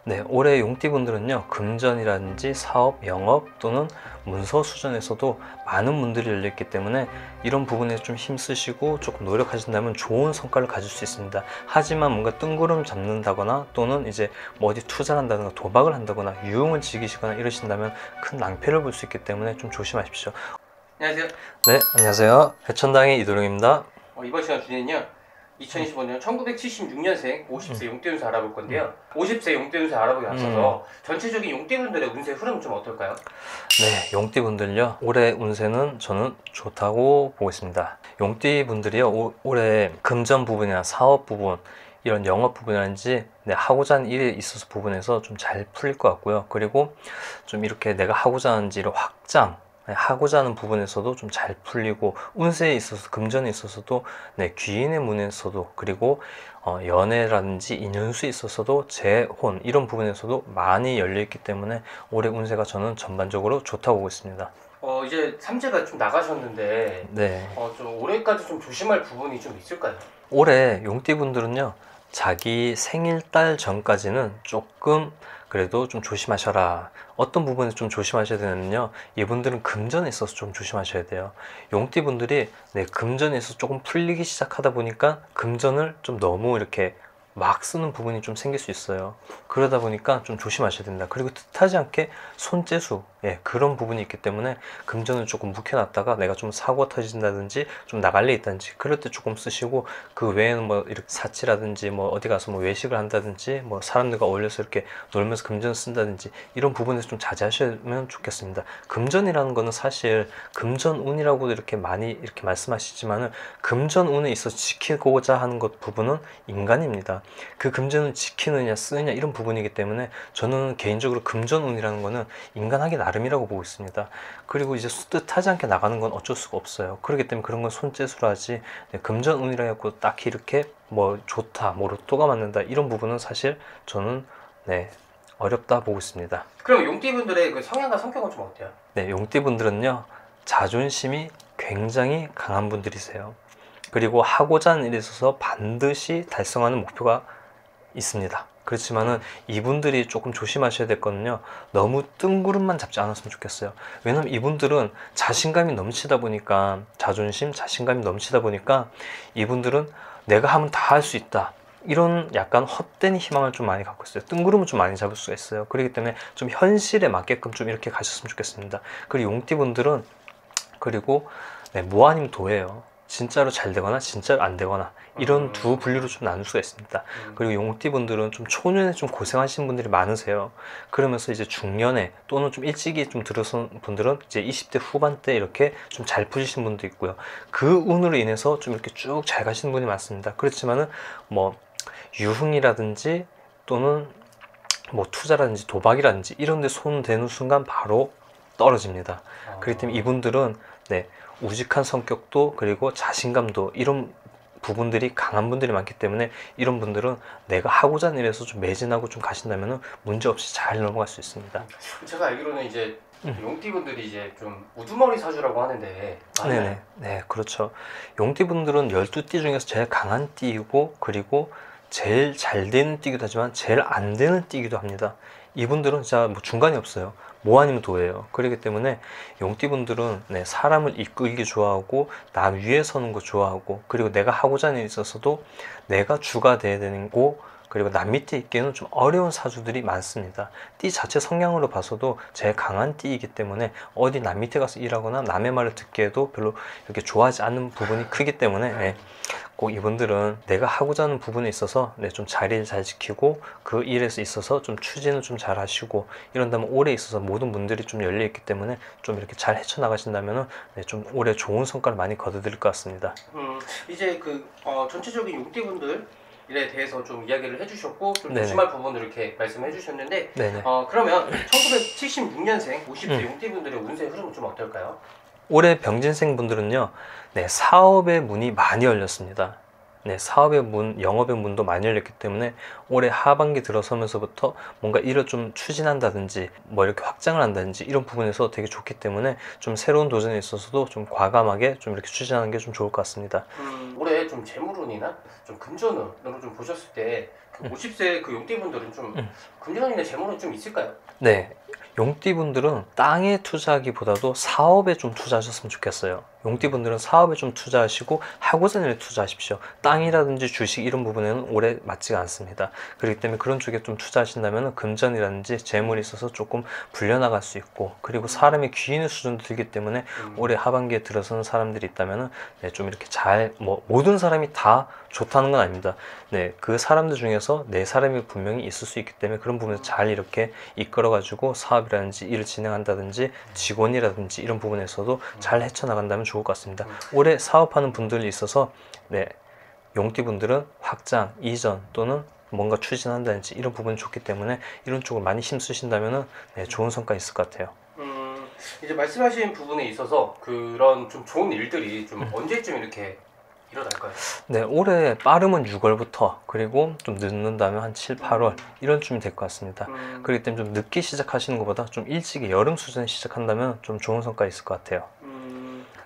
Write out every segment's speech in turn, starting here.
네, 올해 용띠분들은요, 금전이라든지 사업, 영업 또는 문서 수준에서도 많은 문들이 열려있기 때문에 이런 부분에 좀 힘쓰시고 조금 노력하신다면 좋은 성과를 가질 수 있습니다. 하지만 뭔가 뜬구름 잡는다거나 또는 이제 뭐 어디 투자를 한다거나 도박을 한다거나 유흥을 즐기시거나 이러신다면 큰 낭패를 볼 수 있기 때문에 좀 조심하십시오. 안녕하세요. 네, 안녕하세요. 해천당의 이도령입니다. 이번 시간 주제는요. 2025년 1976년생 50세 용띠운세 알아볼 건데요. 50세 용띠운세 알아보기 앞서서 전체적인 용띠분들의 운세 흐름은 좀 어떨까요? 네, 용띠분들요, 올해 운세는 저는 좋다고 보고 있습니다. 용띠분들이요, 올해 금전 부분이나 사업 부분, 이런 영업 부분이라든지 하고자 하는 일에 있어서 부분에서 좀 잘 풀릴 것 같고요. 그리고 좀 이렇게 내가 하고자 하는 일을 확장 하고자 하는 부분에서도 좀 잘 풀리고, 운세에 있어서 금전에 있어서도 귀인의 문에서도, 그리고 연애라든지 인연수에 있어서도 재혼 이런 부분에서도 많이 열려있기 때문에 올해 운세가 저는 전반적으로 좋다고 보고 있습니다. 이제 삼재가 좀 나가셨는데 네, 좀 올해까지 좀 조심할 부분이 좀 있을까요? 올해 용띠분들은요, 자기 생일달 전까지는 조금 그래도 좀 조심하셔라. 어떤 부분에 좀 조심하셔야 되냐면요, 이분들은 금전에 있어서 좀 조심하셔야 돼요. 용띠분들이 금전에 있어서 조금 풀리기 시작하다 보니까 금전을 좀 너무 이렇게 막 쓰는 부분이 좀 생길 수 있어요. 그러다 보니까 좀 조심하셔야 된다. 그리고 뜻하지 않게 손재수, 그런 부분이 있기 때문에 금전을 조금 묵혀놨다가 내가 좀 사고가 터진다든지 좀 나갈 일 있다든지 그럴 때 조금 쓰시고, 그 외에는 뭐 이렇게 사치라든지 뭐 어디 가서 뭐 외식을 한다든지 뭐 사람들과 어울려서 이렇게 놀면서 금전을 쓴다든지 이런 부분에서 좀 자제하시면 좋겠습니다. 금전이라는 거는 사실 금전운이라고도 이렇게 많이 이렇게 말씀하시지만은, 금전운에 있어서 지키고자 하는 것 부분은 인간입니다. 그 금전을 지키느냐 쓰느냐 이런 부분이기 때문에 저는 개인적으로 금전운이라는 거는 인간하기 나름이라고 보고 있습니다. 그리고 이제 뜻하지 않게 나가는 건 어쩔 수가 없어요. 그렇기 때문에 그런 건 손재수로 하지, 금전운이라 해갖고 딱히 이렇게 뭐 좋다, 뭐 로또가 맞는다 이런 부분은 사실 저는 어렵다 보고 있습니다. 그럼 용띠분들의 그 성향과 성격은 좀 어때요? 네, 용띠분들은요, 자존심이 굉장히 강한 분들이세요. 그리고 하고자 하는 일에 있어서 반드시 달성하는 목표가 있습니다. 그렇지만은 이분들이 조금 조심하셔야 될 거는요, 너무 뜬구름만 잡지 않았으면 좋겠어요. 왜냐면 이분들은 자신감이 넘치다 보니까, 자존심, 자신감이 넘치다 보니까 이분들은 내가 하면 다 할 수 있다, 이런 약간 헛된 희망을 좀 많이 갖고 있어요. 뜬구름을 좀 많이 잡을 수가 있어요. 그렇기 때문에 좀 현실에 맞게끔 좀 이렇게 가셨으면 좋겠습니다. 그리고 용띠분들은, 그리고 뭐 아니면 도예요. 진짜로 잘 되거나 진짜로 안 되거나 이런 두 분류로 좀 나눌 수가 있습니다. 그리고 용띠분들은 좀 초년에 좀 고생하신 분들이 많으세요. 그러면서 이제 중년에 또는 좀 일찍이 좀 들어선 분들은 이제 20대 후반때 이렇게 좀 잘 푸시신 분도 있고요. 그 운으로 인해서 좀 이렇게 쭉 잘 가시는 분이 많습니다. 그렇지만은 뭐 유흥이라든지 또는 뭐 투자라든지 도박이라든지 이런 데 손 대는 순간 바로 떨어집니다. 그렇기 때문에 이분들은 우직한 성격도, 그리고 자신감도, 이런 부분들이 강한 분들이 많기 때문에 이런 분들은 내가 하고자 하는 일에서 좀 매진하고 좀 가신다면 문제없이 잘 넘어갈 수 있습니다. 제가 알기로는 이제 용띠분들이 이제 좀 우두머리 사주라고 하는데 맞나요? 네네, 네, 그렇죠. 용띠분들은 12띠 중에서 제일 강한 띠이고, 그리고 제일 잘 되는 띠기도 하지만 제일 안 되는 띠기도 합니다. 이분들은 진짜 뭐 중간이 없어요. 뭐 아니면 도예요. 그렇기 때문에 용띠분들은 사람을 이끌기 좋아하고, 남 위에 서는 거 좋아하고, 그리고 내가 하고자 하는 일에 있어서도 내가 주가 돼야 되는 거, 그리고 남 밑에 있기에는 좀 어려운 사주들이 많습니다. 띠 자체 성향으로 봐서도 제일 강한 띠이기 때문에 어디 남 밑에 가서 일하거나 남의 말을 듣기에도 별로 이렇게 좋아하지 않는 부분이 크기 때문에 꼭 이분들은 내가 하고자 하는 부분에 있어서 좀 자리를 잘 지키고, 그 일에서 있어서 좀 추진을 좀 잘 하시고, 이런다면 올해 있어서 모든 문들이 좀 열려있기 때문에 좀 이렇게 잘 헤쳐나가신다면 좀 올해 좋은 성과를 많이 거두드릴 것 같습니다. 이제 전체적인 용띠분들에 대해서 좀 이야기를 해주셨고 좀 네네. 조심할 부분을 이렇게 말씀해 주셨는데 네네. 그러면 1976년생 50세 용띠분들의 운세 흐름은 좀 어떨까요? 올해 병진생 분들은요, 사업의 문이 많이 열렸습니다. 사업의 문, 영업의 문도 많이 열렸기 때문에 올해 하반기 들어서면서부터 뭔가 일을 좀 추진한다든지 뭐 이렇게 확장을 한다든지 이런 부분에서 되게 좋기 때문에 좀 새로운 도전에 있어서도 좀 과감하게 좀 이렇게 추진하는 게 좀 좋을 것 같습니다. 올해 좀 재물운이나 좀 금전운으로 좀 보셨을 때 그 50세 그 용띠분들은 좀 금전이나 재물은 좀 있을까요? 네, 용띠분들은 땅에 투자하기보다도 사업에 좀 투자하셨으면 좋겠어요. 용띠분들은 사업에 좀 투자하시고 하고자 하는 일에 투자하십시오. 땅이라든지 주식 이런 부분에는 오래 맞지가 않습니다. 그렇기 때문에 그런 쪽에 좀 투자하신다면 금전이라든지 재물이 있어서 조금 불려나갈 수 있고, 그리고 사람의 귀인의 수준도 들기 때문에 올해 하반기에 들어서는 사람들이 있다면 네, 좀 이렇게 잘, 뭐 모든 사람이 다 좋다는 건 아닙니다. 네, 그 사람들 중에서 네 사람이 분명히 있을 수 있기 때문에 그런 부분에서 잘 이렇게 이끌어가지고 사업이라든지 일을 진행한다든지 직원이라든지 이런 부분에서도 잘 헤쳐나간다면 좋을 것 같습니다. 올해 사업하는 분들이 있어서 네, 용띠분들은 확장, 이전 또는 뭔가 추진한다든지 이런 부분이 좋기 때문에 이런 쪽을 많이 힘쓰신다면 네, 좋은 성과 있을 것 같아요. 이제 말씀하신 부분에 있어서 그런 좀 좋은 일들이 좀 언제쯤 이렇게 일어날까요? 네, 올해 빠르면 6월부터, 그리고 좀 늦는다면 한 7, 8월 이런 쯤이 될 것 같습니다. 그렇기 때문에 좀 늦게 시작하시는 것보다 좀 일찍이 여름 수준에 시작한다면 좀 좋은 성과 있을 것 같아요.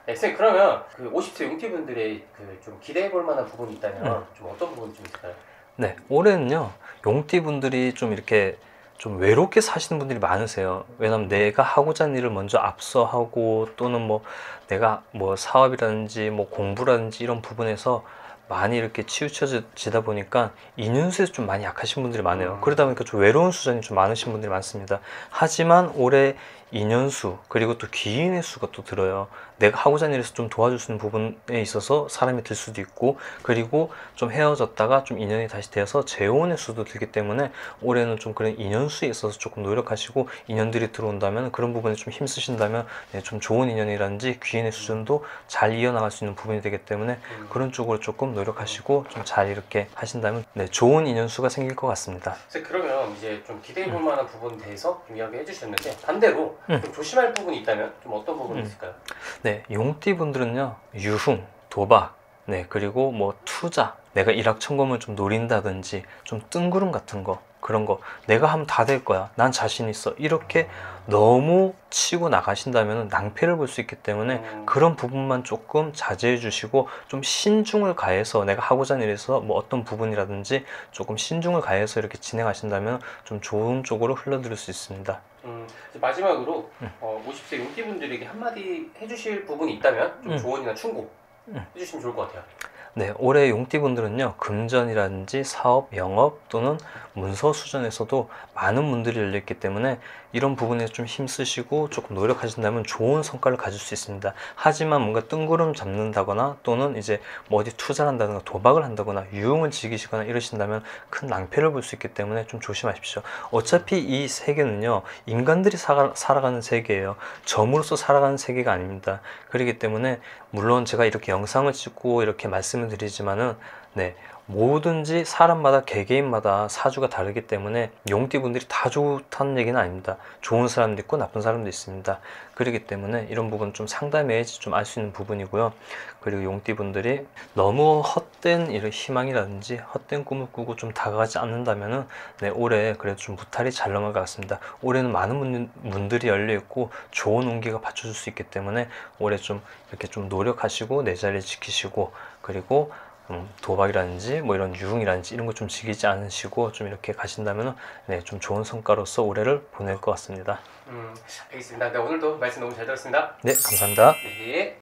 네, 선생님 그러면 그 50세 용띠분들의 그 좀 기대해 볼 만한 부분이 있다면 좀 어떤 부분이 좀 있을까요? 네, 올해는요, 용띠분들이 좀 이렇게 좀 외롭게 사시는 분들이 많으세요. 왜냐면 내가 하고자 하는 일을 먼저 앞서 하고, 또는 뭐 내가 뭐 사업이라든지 뭐 공부라든지 이런 부분에서 많이 이렇게 치우쳐지다 보니까 인연수에서 좀 많이 약하신 분들이 많아요. 그러다 보니까 좀 외로운 수준이 좀 많으신 분들이 많습니다. 하지만 올해 인연수 그리고 또 귀인의 수가 또 들어요. 내가 하고자 하는 일에서 좀 도와줄 수 있는 부분에 있어서 사람이 들 수도 있고, 그리고 좀 헤어졌다가 좀 인연이 다시 되어서 재혼의 수도 들기 때문에 올해는 좀 그런 인연수에 있어서 조금 노력하시고, 인연들이 들어온다면 그런 부분에 좀 힘쓰신다면 네, 좀 좋은 인연이라든지 귀인의 수준도 잘 이어나갈 수 있는 부분이 되기 때문에 그런 쪽으로 조금 노력하시고 좀 잘 이렇게 하신다면 네, 좋은 인연수가 생길 것 같습니다. 선생님 그러면 이제 좀 기대해 볼 만한 부분에 대해서 좀 이야기해 주셨는데 반대로 좀 조심할 부분이 있다면 좀 어떤 부분이 있을까요? 네, 용띠 분들은요, 유흥, 도박, 네, 그리고 뭐 투자, 내가 일확천금을 좀 노린다든지 좀 뜬구름 같은 거, 그런 거 내가 하면 다 될 거야, 난 자신 있어, 이렇게 너무 치고 나가신다면 낭패를 볼 수 있기 때문에 그런 부분만 조금 자제해 주시고, 좀 신중을 가해서 내가 하고자 하는 일에서 뭐 어떤 부분이라든지 조금 신중을 가해서 이렇게 진행하신다면 좀 좋은 쪽으로 흘러들일 수 있습니다. 이제 마지막으로 50세 용띠분들에게 한마디 해주실 부분이 있다면 좀 조언이나 충고 해주시면 좋을 것 같아요. 네, 올해 용띠분들은요, 금전이라든지 사업, 영업 또는 문서 수준에서도 많은 문들이 열려있기 때문에 이런 부분에 좀 힘쓰시고 조금 노력하신다면 좋은 성과를 가질 수 있습니다. 하지만 뭔가 뜬구름 잡는다거나 또는 이제 뭐 어디 투자를 한다거나 도박을 한다거나 유흥을 즐기시거나 이러신다면 큰 낭패를 볼 수 있기 때문에 좀 조심하십시오. 어차피 이 세계는요, 인간들이 살아가는 세계예요. 점으로서 살아가는 세계가 아닙니다. 그렇기 때문에 물론 제가 이렇게 영상을 찍고 이렇게 말씀을 드리지만은 네, 뭐든지 사람마다 개개인마다 사주가 다르기 때문에 용띠분들이 다 좋다는 얘기는 아닙니다. 좋은 사람도 있고 나쁜 사람도 있습니다. 그렇기 때문에 이런 부분 좀 상담해야지 좀 알 수 있는 부분이고요. 그리고 용띠분들이 너무 헛된 이런 희망이라든지 헛된 꿈을 꾸고 좀 다가가지 않는다면은 네, 올해 그래도 좀 무탈이 잘 넘어갈 것 같습니다. 올해는 많은 문들이 열려 있고 좋은 운기가 받쳐줄 수 있기 때문에 올해 좀 이렇게 좀 노력하시고 내 자리를 지키시고, 그리고 도박이라든지 뭐 이런 유흥이라든지 이런 거 좀 즐기지 않으시고 좀 이렇게 가신다면 네, 좀 좋은 성과로서 올해를 보낼 것 같습니다. 알겠습니다. 네, 오늘도 말씀 너무 잘 들었습니다. 네, 감사합니다. 네.